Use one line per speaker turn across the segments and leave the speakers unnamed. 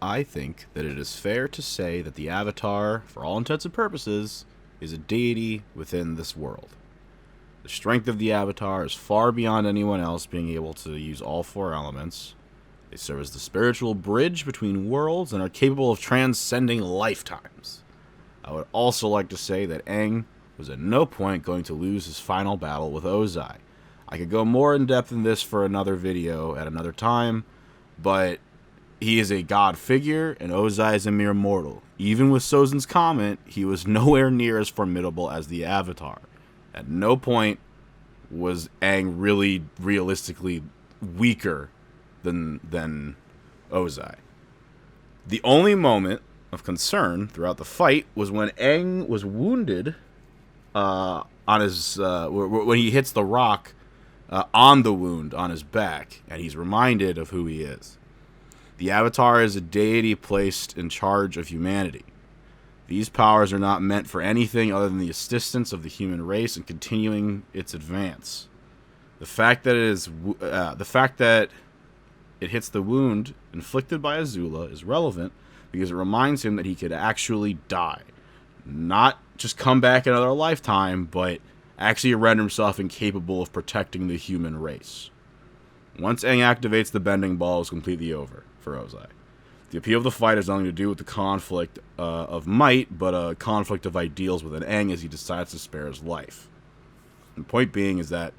I think that it is fair to say that the Avatar, for all intents and purposes, is a deity within this world. The strength of the Avatar is far beyond anyone else being able to use all four elements. They serve as the spiritual bridge between worlds and are capable of transcending lifetimes. I would also like to say that Aang was at no point going to lose his final battle with Ozai. I could go more in depth in this for another video at another time, but he is a god figure, and Ozai is a mere mortal. Even with Sozin's comment, he was nowhere near as formidable as the Avatar. At no point was Aang really realistically weaker than Ozai. The only moment of concern throughout the fight was when Aang was wounded on his when he hits the rock on the wound on his back, and he's reminded of who he is. The Avatar is a deity placed in charge of humanity. These powers are not meant for anything other than the assistance of the human race in continuing its advance. The fact that it hits the wound inflicted by Azula is relevant because it reminds him that he could actually die. Not just come back another lifetime, but actually render himself incapable of protecting the human race. Once Aang activates the bending ball, it's completely over for Ozai. The appeal of the fight has nothing to do with the conflict of might, but a conflict of ideals within Aang as he decides to spare his life. The point being is that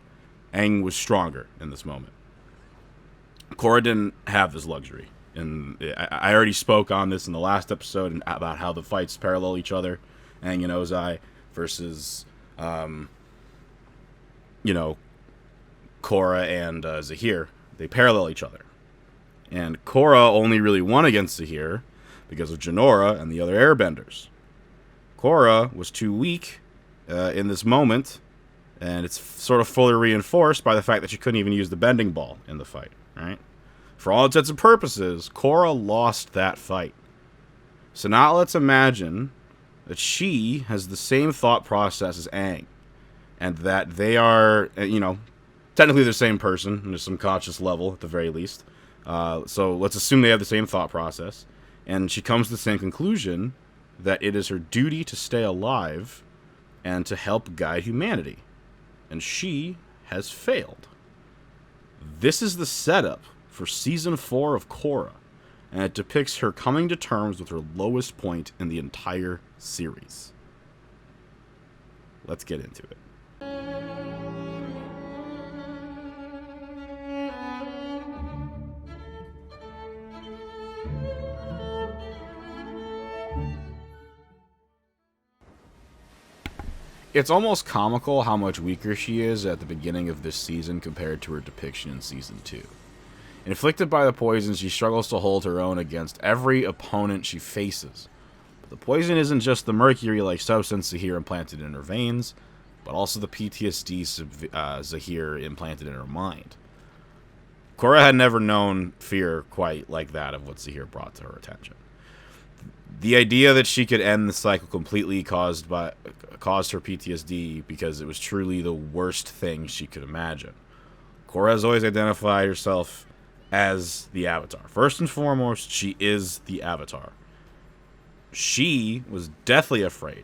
Aang was stronger in this moment. Korra didn't have this luxury. And I already spoke on this in the last episode about how the fights parallel each other. Aang and Ozai versus, Korra and Zahir. They parallel each other. And Korra only really won against Zahir because of Jinora and the other airbenders. Korra was too weak in this moment, and it's sort of fully reinforced by the fact that she couldn't even use the bending ball in the fight, right? For all intents and purposes, Korra lost that fight. So now let's imagine that she has the same thought process as Aang, and that they are, technically the same person, on some conscious level at the very least. So let's assume they have the same thought process, and she comes to the same conclusion that it is her duty to stay alive and to help guide humanity. And she has failed. This is the setup for Season 4 of Korra, and it depicts her coming to terms with her lowest point in the entire series. Let's get into it. It's almost comical how much weaker she is at the beginning of this season compared to her depiction in Season 2. Inflicted by the poison, she struggles to hold her own against every opponent she faces. But the poison isn't just the mercury-like substance Zahir implanted in her veins, but also the PTSD Zahir implanted in her mind. Korra had never known fear quite like that of what Zahir brought to her attention. The idea that she could end the cycle completely caused her PTSD because it was truly the worst thing she could imagine. Korra has always identified herself as the Avatar. First and foremost, she is the Avatar. She was deathly afraid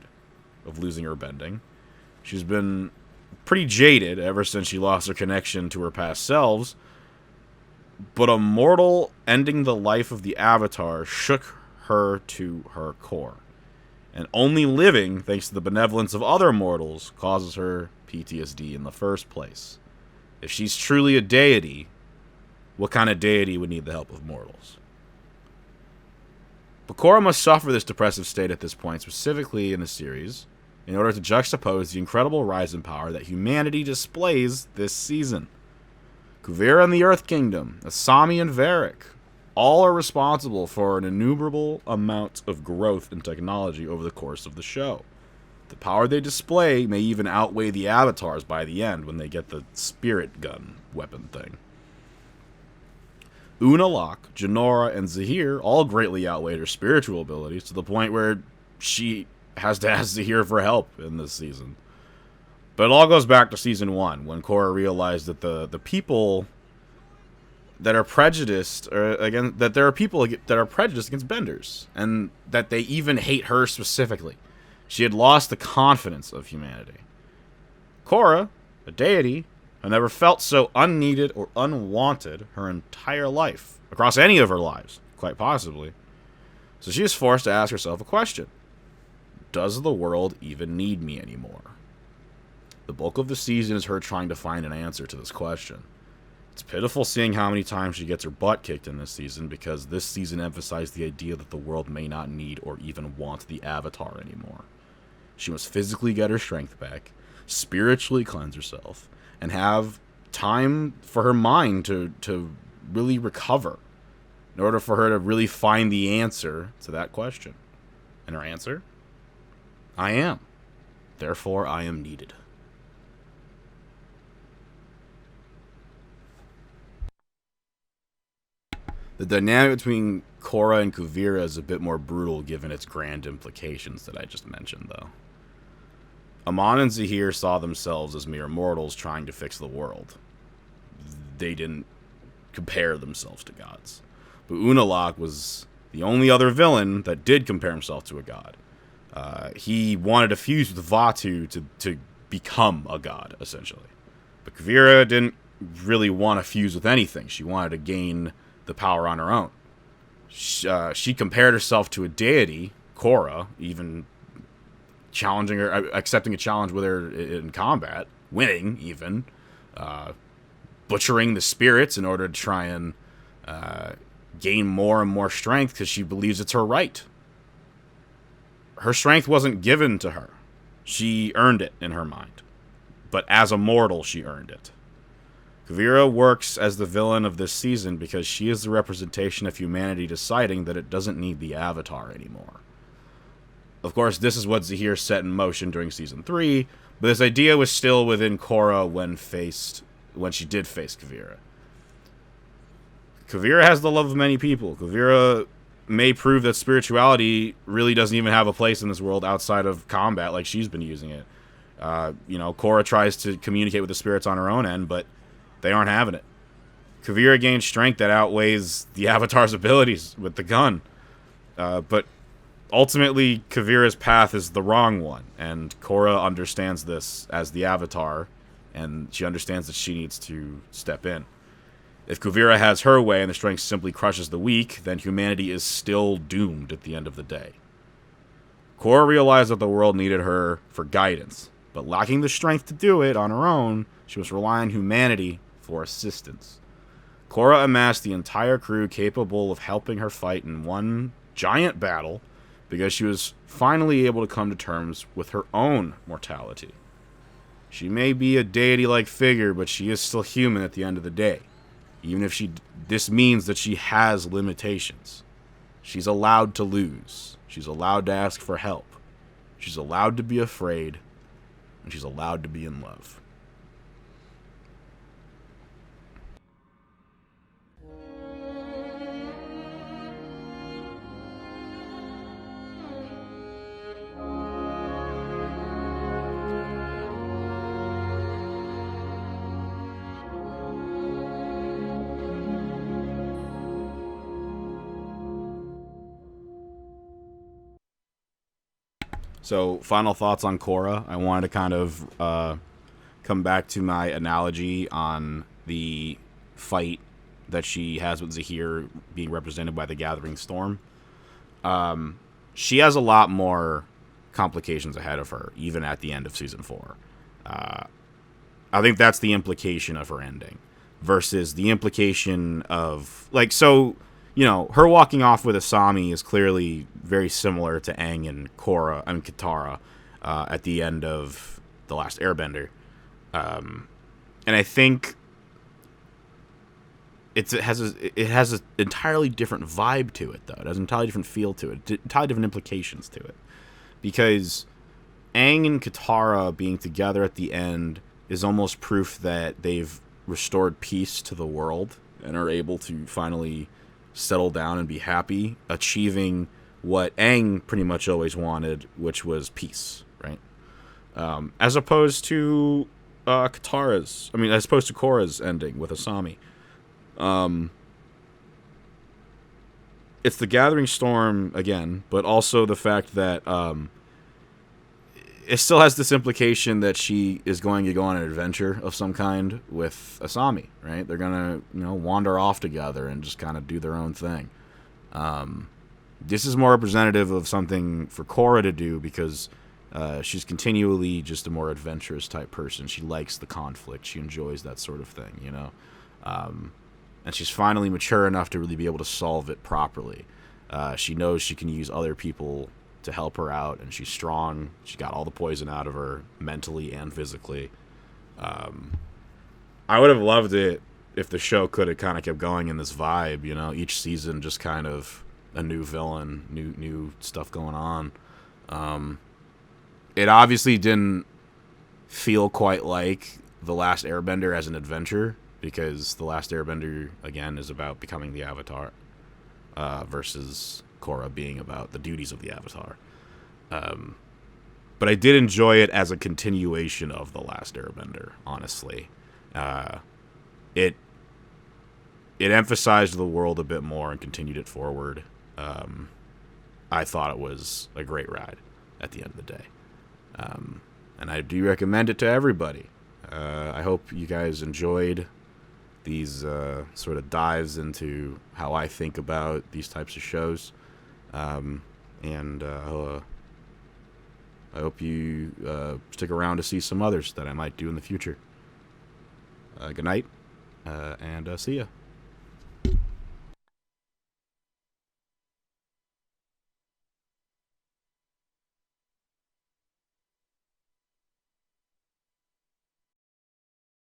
of losing her bending. She's been pretty jaded ever since she lost her connection to her past selves. But a mortal ending the life of the Avatar shook her to her core. And only living, thanks to the benevolence of other mortals, causes her PTSD in the first place. If she's truly a deity, what kind of deity would need the help of mortals? But Korra must suffer this depressive state at this point, specifically in the series, in order to juxtapose the incredible rise in power that humanity displays this season. Kuvira and the Earth Kingdom, Asami and Varric, all are responsible for an innumerable amount of growth in technology over the course of the show. The power they display may even outweigh the Avatars by the end when they get the spirit gun weapon thing. Unalaq, Jinora, and Zahir all greatly outweighed her spiritual abilities to the point where she has to ask Zahir for help in this season. But it all goes back to Season 1, when Korra realized that the people that are prejudiced, or again, that there are people that are prejudiced against benders, and that they even hate her specifically. She had lost the confidence of humanity. Korra, a deity, had never felt so unneeded or unwanted her entire life, across any of her lives, quite possibly. So she is forced to ask herself a question. Does the world even need me anymore? The bulk of the season is her trying to find an answer to this question. It's pitiful seeing how many times she gets her butt kicked in this season, because this season emphasized the idea that the world may not need or even want the Avatar anymore. She must physically get her strength back, spiritually cleanse herself, and have time for her mind to really recover in order for her to really find the answer to that question. And her answer? I am. Therefore, I am needed. The dynamic between Korra and Kuvira is a bit more brutal given its grand implications that I just mentioned, though. Amon and Zahir saw themselves as mere mortals trying to fix the world. They didn't compare themselves to gods. But Unalaq was the only other villain that did compare himself to a god. He wanted to fuse with Vatu to become a god, essentially. But Kuvira didn't really want to fuse with anything. She wanted to gain the power on her own. She compared herself to a deity, Korra, even challenging her, accepting a challenge with her in combat, winning even, butchering the spirits in order to try and gain more and more strength because she believes it's her right. Her strength wasn't given to her. She earned it in her mind. But as a mortal, she earned it. Kuvira works as the villain of this season because she is the representation of humanity deciding that it doesn't need the Avatar anymore. Of course, this is what Zahir set in motion during Season 3, but this idea was still within Korra when she did face Kuvira. Kuvira has the love of many people. Kuvira may prove that spirituality really doesn't even have a place in this world outside of combat like she's been using it. Korra tries to communicate with the spirits on her own end, but they aren't having it. Kuvira gains strength that outweighs the Avatar's abilities with the gun. But ultimately, Kuvira's path is the wrong one, and Korra understands this as the Avatar, and she understands that she needs to step in. If Kuvira has her way and the strength simply crushes the weak, then humanity is still doomed at the end of the day. Korra realized that the world needed her for guidance, but lacking the strength to do it on her own, she must rely on humanity for assistance. Korra amassed the entire crew capable of helping her fight in one giant battle because she was finally able to come to terms with her own mortality. She may be a deity-like figure, but she is still human at the end of the day. Even if this means that she has limitations. She's allowed to lose. She's allowed to ask for help. She's allowed to be afraid. And she's allowed to be in love. So, final thoughts on Korra. I wanted to kind of come back to my analogy on the fight that she has with Zahir being represented by the Gathering Storm. She has a lot more complications ahead of her, even at the end of Season 4. I think that's the implication of her ending, versus the implication of, her walking off with Asami is clearly very similar to Aang and Katara at the end of The Last Airbender. And I think it has an entirely different vibe to it, though. It has an entirely different feel to it, entirely different implications to it. Because Aang and Katara being together at the end is almost proof that they've restored peace to the world and are able to finally settle down and be happy, achieving what Aang pretty much always wanted, which was peace, right? As opposed to Korra's ending with Asami. It's the Gathering Storm again, but also the fact that it still has this implication that she is going to go on an adventure of some kind with Asami, right? They're gonna, wander off together and just kind of do their own thing. This is more representative of something for Korra to do because she's continually just a more adventurous type person. She likes the conflict. She enjoys that sort of thing, and she's finally mature enough to really be able to solve it properly. She knows she can use other people to help her out, and she's strong. She got all the poison out of her, mentally and physically. I would have loved it if the show could have kind of kept going in this vibe, each season just kind of a new villain, new stuff going on. It obviously didn't feel quite like The Last Airbender as an adventure, because The Last Airbender, again, is about becoming the Avatar, versus Korra being about the duties of the Avatar. But I did enjoy it as a continuation of The Last Airbender, honestly. It emphasized the world a bit more and continued it forward. I thought it was a great ride at the end of the day. And I do recommend it to everybody. I hope you guys enjoyed these sort of dives into how I think about these types of shows. And I hope you stick around to see some others that I might do in the future. Good night, and see ya.